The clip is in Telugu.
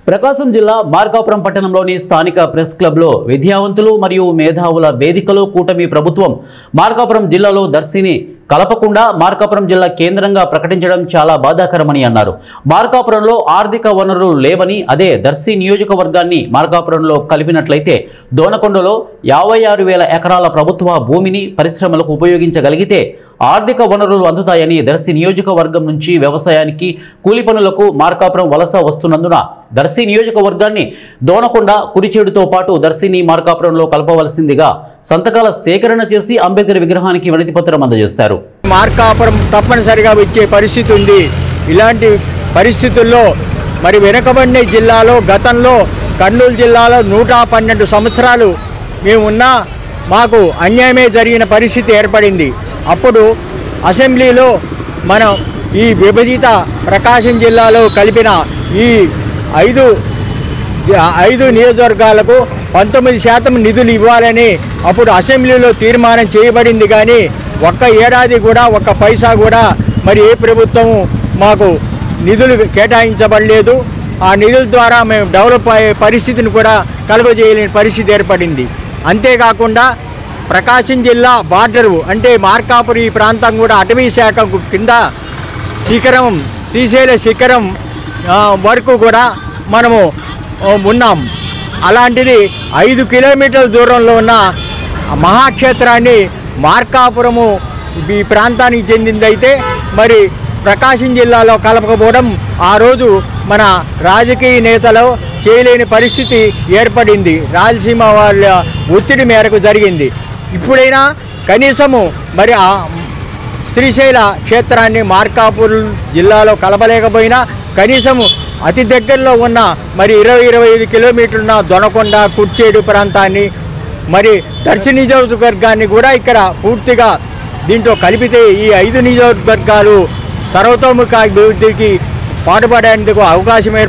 ప్రకాశం జిల్లా మార్కాపురం పట్టణంలోని స్థానిక ప్రెస్ క్లబ్లో విద్యావంతులు మరియు మేధావుల వేదికలో కూటమి ప్రభుత్వం మార్కాపురం జిల్లాలో దర్శిని కలపకుండా మార్కాపురం జిల్లా కేంద్రంగా ప్రకటించడం చాలా బాధాకరమని అన్నారు. మార్కాపురంలో ఆర్థిక వనరులు లేవని, అదే దర్శి నియోజకవర్గాన్ని మార్కాపురంలో కలిపినట్లయితే దోనకొండలో 56,000 ఎకరాల ప్రభుత్వ భూమిని పరిశ్రమలకు ఉపయోగించగలిగితే ఆర్థిక వనరులు అందుతాయని, దర్శి నియోజకవర్గం నుంచి వ్యవసాయానికి, కూలి పనులకు మార్కాపురం వలస వస్తున్నందున దర్శి నియోజకవర్గాన్ని దోనకొండ, కురిచేడుతో పాటు దర్శిని మార్కాపురంలో కలపవలసిందిగా సంతకాల సేకరణ చేసి అంబేద్కర్ విగ్రహానికి వినతి పత్రం అందజేశారు. మార్కాపురం తప్పనిసరిగా వచ్చే పరిస్థితి ఉంది. ఇలాంటి పరిస్థితుల్లో మరి వెనుకబడిన జిల్లాలో గతంలో కర్నూలు జిల్లాలో 112 సంవత్సరాలు మేమున్నా మాకు అన్యాయమే జరిగిన పరిస్థితి ఏర్పడింది. అప్పుడు అసెంబ్లీలో మనం ఈ విభజిత ప్రకాశం జిల్లాలో కలిపిన ఈ ఐదు నియోజకవర్గాలకు 19% నిధులు ఇవ్వాలని అప్పుడు అసెంబ్లీలో తీర్మానం చేయబడింది. కానీ ఒక్క ఏడాది కూడా ఒక్క పైసా కూడా మరి ఏ ప్రభుత్వం మాకు నిధులు కేటాయించబడలేదు. ఆ నిధుల ద్వారా మేము డెవలప్ అయ్యే పరిస్థితిని కూడా కలుగజేయలేని పరిస్థితి ఏర్పడింది. అంతేకాకుండా ప్రకాశం జిల్లా బార్డరు అంటే మార్కాపురం ఈ ప్రాంతం కూడా అటవీ శాఖ కింద శిఖరం, శ్రీశైల శిఖరం వరకు కూడా మనము ఉన్నాం. అలాంటిది 5 కిలోమీటర్ల దూరంలో ఉన్న మహాక్షేత్రాన్ని మార్కాపురము ఈ ప్రాంతానికి చెందిందైతే మరి ప్రకాశం జిల్లాలో కలపకపోవడం ఆ రోజు మన రాజకీయ నేతలు చేయలేని పరిస్థితి ఏర్పడింది. రాయలసీమ వాళ్ళ ఒత్తిడి మేరకు జరిగింది. ఇప్పుడైనా కనీసము మరి ఆ శ్రీశైల క్షేత్రాన్ని మార్కాపురం జిల్లాలో కలపలేకపోయినా కనీసము అతి దగ్గరలో ఉన్న మరి 20-25 కిలోమీటర్ల దొనకొండ, కుర్చేడు ప్రాంతాన్ని మరి దర్శి నియోజకవర్గాన్ని కూడా ఇక్కడ పూర్తిగా దీంట్లో కలిపితే ఈ 5 నియోజకవర్గాలు సర్వతోముఖ అభివృద్ధికి పాటుపడేందుకు అవకాశం ఏర్పడుతుంది.